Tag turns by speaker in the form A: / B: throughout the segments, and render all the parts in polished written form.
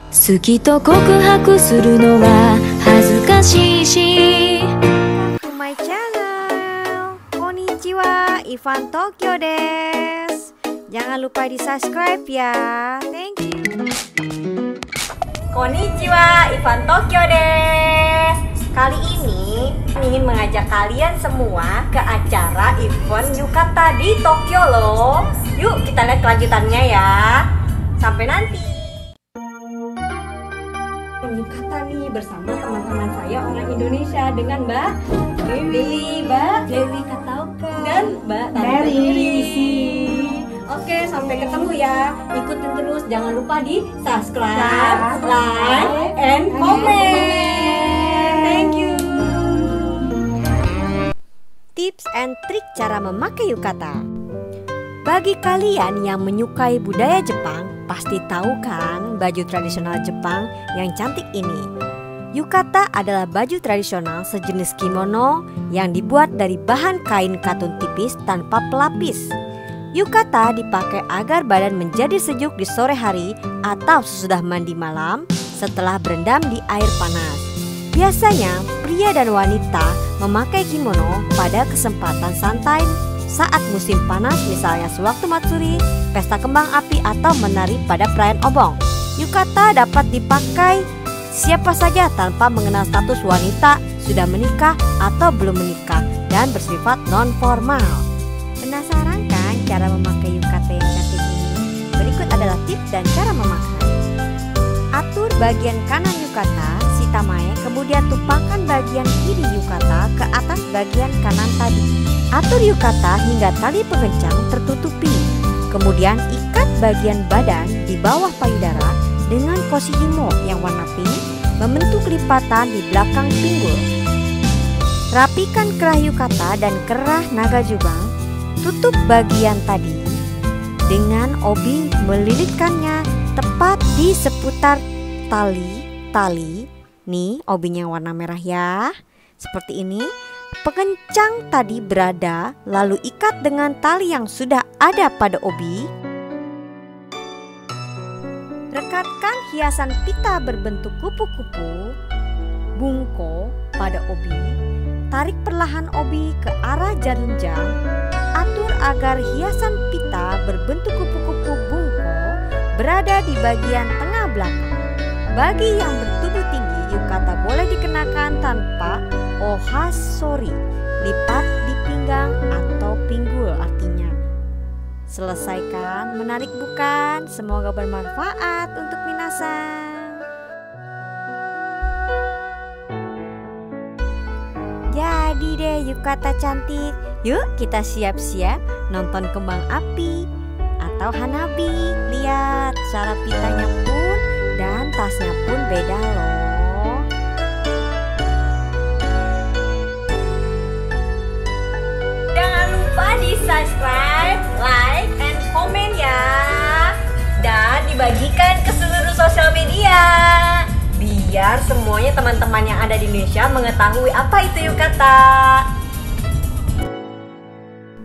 A: 好きと告白するのは恥ずかしいし
B: To my channel. Konnichiwa, Ivan Tokyo des. Jangan lupa di subscribe ya. Thank you. Konnichiwa, Ivan Tokyo des. Kali ini ingin mengajak kalian semua ke acara event Yukata di Tokyo loh. Yuk kita lihat kelanjutannya ya. Sampai nanti. Yukata nih bersama teman-teman saya orang Indonesia dengan Mbak Dewi, Mbak Dewi Katauka dan Mbak Tari. Oke, sampai ketemu ya. Ikutin terus, jangan lupa di subscribe, like, and comment. Thank you. Tips and trik cara memakai yukata. Bagi kalian yang menyukai budaya Jepang, pasti tahu kan baju tradisional Jepang yang cantik ini. Yukata adalah baju tradisional sejenis kimono yang dibuat dari bahan kain katun tipis tanpa pelapis. Yukata dipakai agar badan menjadi sejuk di sore hari atau sesudah mandi malam setelah berendam di air panas. Biasanya pria dan wanita memakai kimono pada kesempatan santai saat musim panas, misalnya sewaktu matsuri, pesta kembang api, atau menari pada perayaan obong. Yukata dapat dipakai siapa saja tanpa mengenal status wanita sudah menikah atau belum menikah dan bersifat non-formal. Penasaran kan cara memakai yukata yang cantik ini? Berikut adalah tips dan cara memakai. Atur bagian kanan yukata, shitamae, kemudian tumpangkan bagian kiri yukata ke atas bagian kanan tadi. Atur yukata hingga tali pengencang tertutupi. Kemudian ikat bagian badan di bawah payudara dengan koshihimo yang warna pink membentuk lipatan di belakang pinggul. Rapikan kerah yukata dan kerah naga jubang. Tutup bagian tadi dengan obi, melilitkannya tepat di seputar tali. Nih obinya warna merah ya. Seperti ini. Pengencang tadi berada, lalu ikat dengan tali yang sudah ada pada obi. Rekatkan hiasan pita berbentuk kupu-kupu, bunko, pada obi. Tarik perlahan obi ke arah jarum jam. Atur agar hiasan pita berbentuk kupu-kupu bunko berada di bagian tengah belakang. Bagi yang bertubuh tinggi, yukata boleh dikenakan tanpa ohasori, lipat di pinggang atau pinggul artinya. Selesaikan menarik bukan? Semoga bermanfaat untuk minasan. Jadi deh yukata cantik. Yuk kita siap-siap nonton kembang api atau hanabi. Lihat cara pitanya pun dan tasnya pun beda loh. Di subscribe, like, and komen ya. Dan dibagikan ke seluruh sosial media biar semuanya teman-teman yang ada di Indonesia mengetahui apa itu yukata.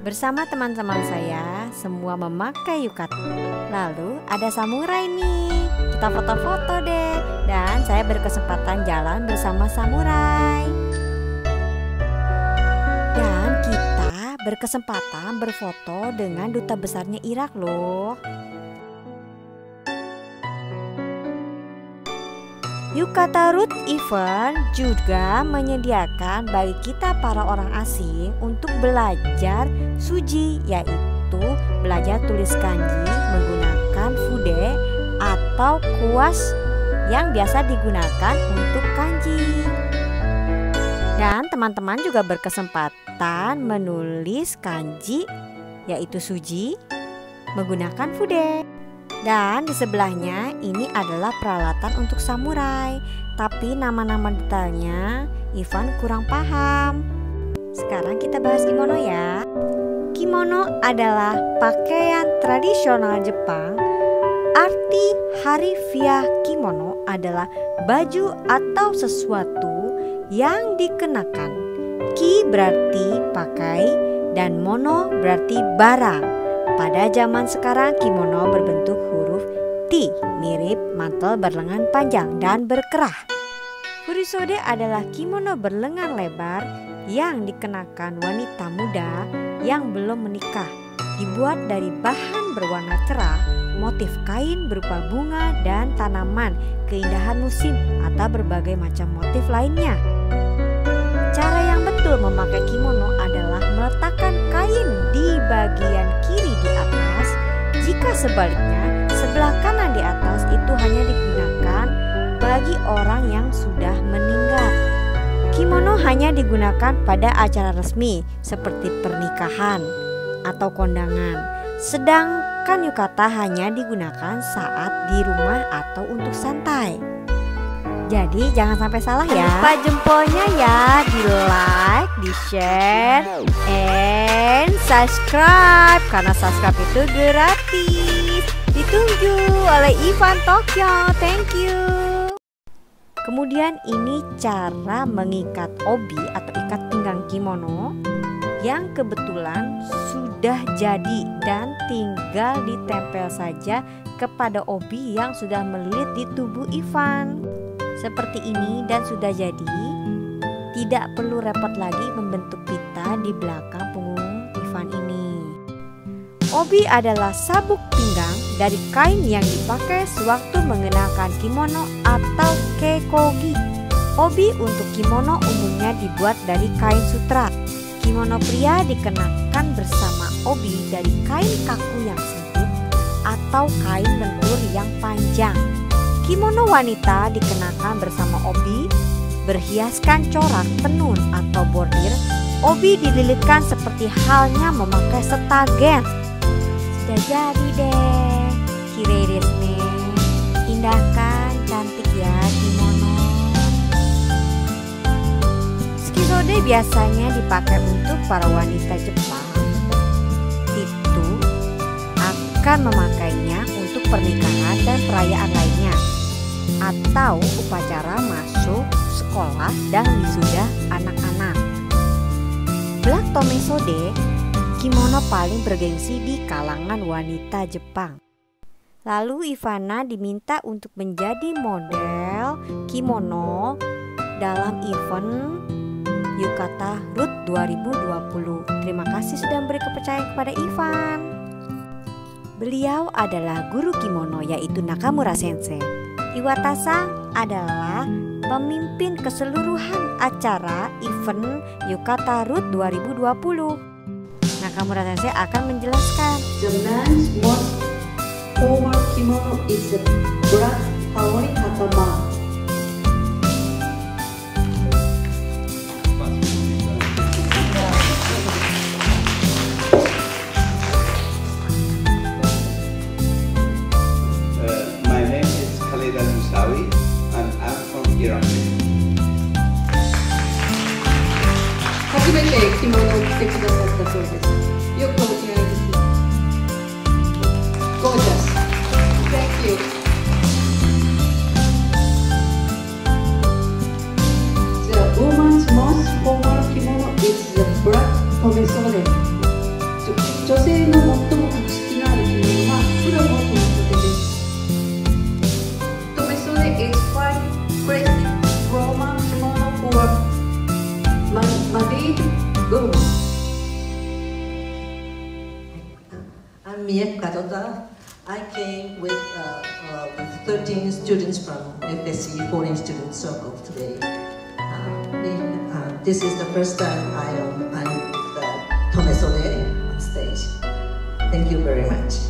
B: Bersama teman-teman saya semua memakai yukata. Lalu ada samurai nih. Kita foto-foto deh. Dan saya berkesempatan jalan bersama samurai. Dan kita berkesempatan berfoto dengan duta besarnya Irak loh. Yukata Root Event juga menyediakan bagi kita para orang asing untuk belajar suji, yaitu belajar tulis kanji menggunakan fude atau kuas yang biasa digunakan untuk kanji. Dan teman-teman juga berkesempatan menulis kanji yaitu suji menggunakan fude. Dan di sebelahnya ini adalah peralatan untuk samurai. Tapi nama-nama detailnya Ivan kurang paham. Sekarang kita bahas kimono ya. Kimono adalah pakaian tradisional Jepang. Arti harafiah kimono adalah baju atau sesuatu yang dikenakan. Ki berarti pakai dan mono berarti barang. Pada zaman sekarang kimono berbentuk huruf T putih, mirip mantel berlengan panjang dan berkerah. Furisode adalah kimono berlengan lebar yang dikenakan wanita muda yang belum menikah. Dibuat dari bahan berwarna cerah, motif kain berupa bunga dan tanaman, keindahan musim, atau berbagai macam motif lainnya. Cara yang betul memakai kimono adalah meletakkan kain di bagian kiri di atas. Jika sebaliknya, sebelah kanan di atas itu hanya digunakan bagi orang yang sudah meninggal. Kimono hanya digunakan pada acara resmi seperti pernikahan atau kondangan. Sedangkan yukata hanya digunakan saat di rumah atau untuk santai. Jadi jangan sampai salah ya. Lupa jempolnya ya, di like, di share, and subscribe. Karena subscribe itu gratis. Ditunggu oleh Ivan Tokyo. Thank you. Kemudian ini cara mengikat obi atau ikat pinggang kimono yang kebetulan sudah jadi dan tinggal ditempel saja kepada obi yang sudah melilit di tubuh Ivan. Seperti ini dan sudah jadi, tidak perlu repot lagi membentuk pita di belakang punggung Ivan ini. Obi adalah sabuk pinggang dari kain yang dipakai sewaktu mengenakan kimono atau kekogi. Obi untuk kimono umumnya dibuat dari kain sutra. Kimono pria dikenakan bersama obi dari kain kaku yang sempit atau kain lentur yang panjang. Kimono wanita dikenakan bersama obi berhiaskan corak tenun atau bordir. Obi dililitkan seperti halnya memakai setagen. Sudah jadi deh, kirei desu ne. Indah kan, cantik ya kimono. Shikisode biasanya dipakai untuk para wanita Jepang. Itu akan memakainya untuk pernikahan dan perayaan lainnya, atau upacara masuk sekolah dan wisuda anak-anak. Black tomesode, kimono paling bergengsi di kalangan wanita Jepang. Lalu Ivana diminta untuk menjadi model kimono dalam event Yukata Root 2020. Terima kasih sudah memberi kepercayaan kepada Ivan. Beliau adalah guru kimono yaitu Nakamura Sensei. Iwata-san adalah pemimpin keseluruhan acara event Yukata Root 2020. Nakamura Sensei akan menjelaskan.
C: The man's most formal kimono is a black Haori Hatama.
D: My name is Khalida Musawi and I'm from Iran.
C: 初めて着物を着てくださったそうです。よくお似合いです。Gorgeous. Thank you. The woman's most formal kimono is the black tomesode. 女性の最も格式のある着物は黒のトメ袖です。Tomesode is quite classic Roman kimono for married women.
E: I'm Miyako Kadota. I came with 13 students from FSC Foreign Student Circle today. This is the first time I'm the tomesode on stage. Thank you very much.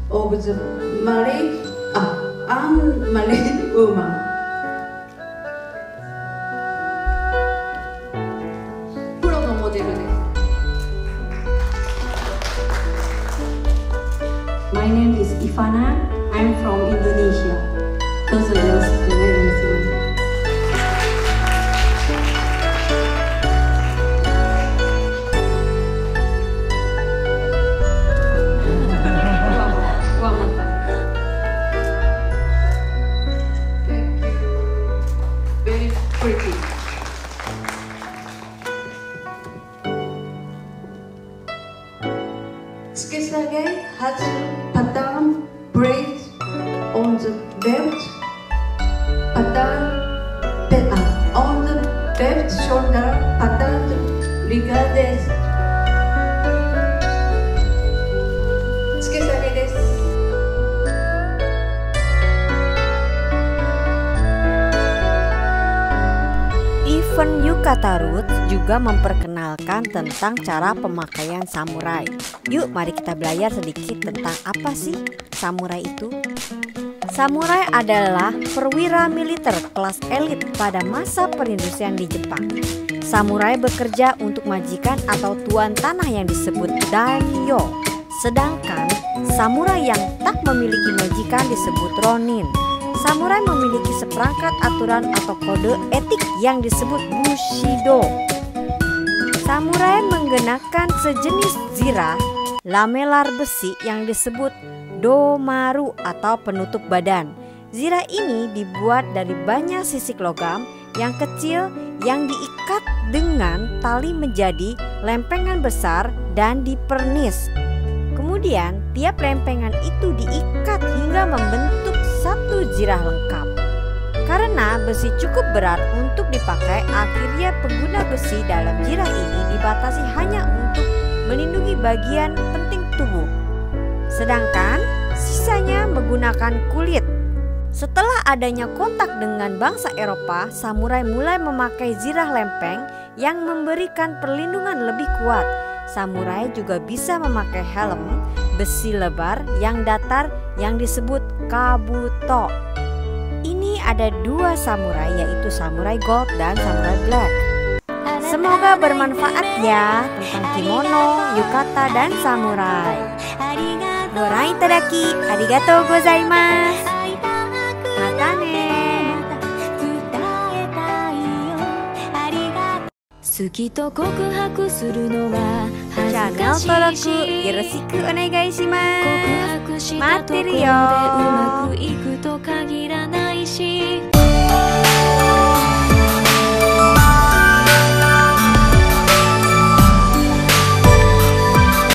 C: Of the unmarried woman. Proのモデルです。My name is Ivana. I'm from Indonesia. どうぞよろしくお願いします。Tsukesage has pattern braid on the left pattern on the left shoulder pattern regardless. Tsukesage desu.
B: Event Yukata Roots juga memperkenalkan tentang cara pemakaian samurai. Yuk mari kita belajar sedikit tentang apa sih samurai itu. Samurai adalah perwira militer kelas elit pada masa perindustrian di Jepang. Samurai bekerja untuk majikan atau tuan tanah yang disebut daimyo. Sedangkan samurai yang tak memiliki majikan disebut ronin. Samurai memiliki seperangkat aturan atau kode etik yang disebut bushido. Samurai menggunakan sejenis zirah lamelar besi yang disebut domaru atau penutup badan. Zirah ini dibuat dari banyak sisik logam yang kecil yang diikat dengan tali menjadi lempengan besar dan dipernis. Kemudian tiap lempengan itu diikat hingga membentuk satu zirah lengkap. Karena besi cukup berat untuk dipakai, akhirnya pengguna besi dalam zirah ini dibatasi hanya untuk melindungi bagian penting tubuh. Sedangkan sisanya menggunakan kulit. Setelah adanya kontak dengan bangsa Eropa, samurai mulai memakai zirah lempeng yang memberikan perlindungan lebih kuat. Samurai juga bisa memakai helm besi lebar yang datar yang disebut kabuto. Ini ada dua samurai, yaitu samurai gold dan samurai black. Semoga bermanfaat ya tentang kimono, yukata, dan samurai. Goran itadaki arigatou gozaimasu. Mata ne. Channel登録よろしくお願いします。待ってるよ。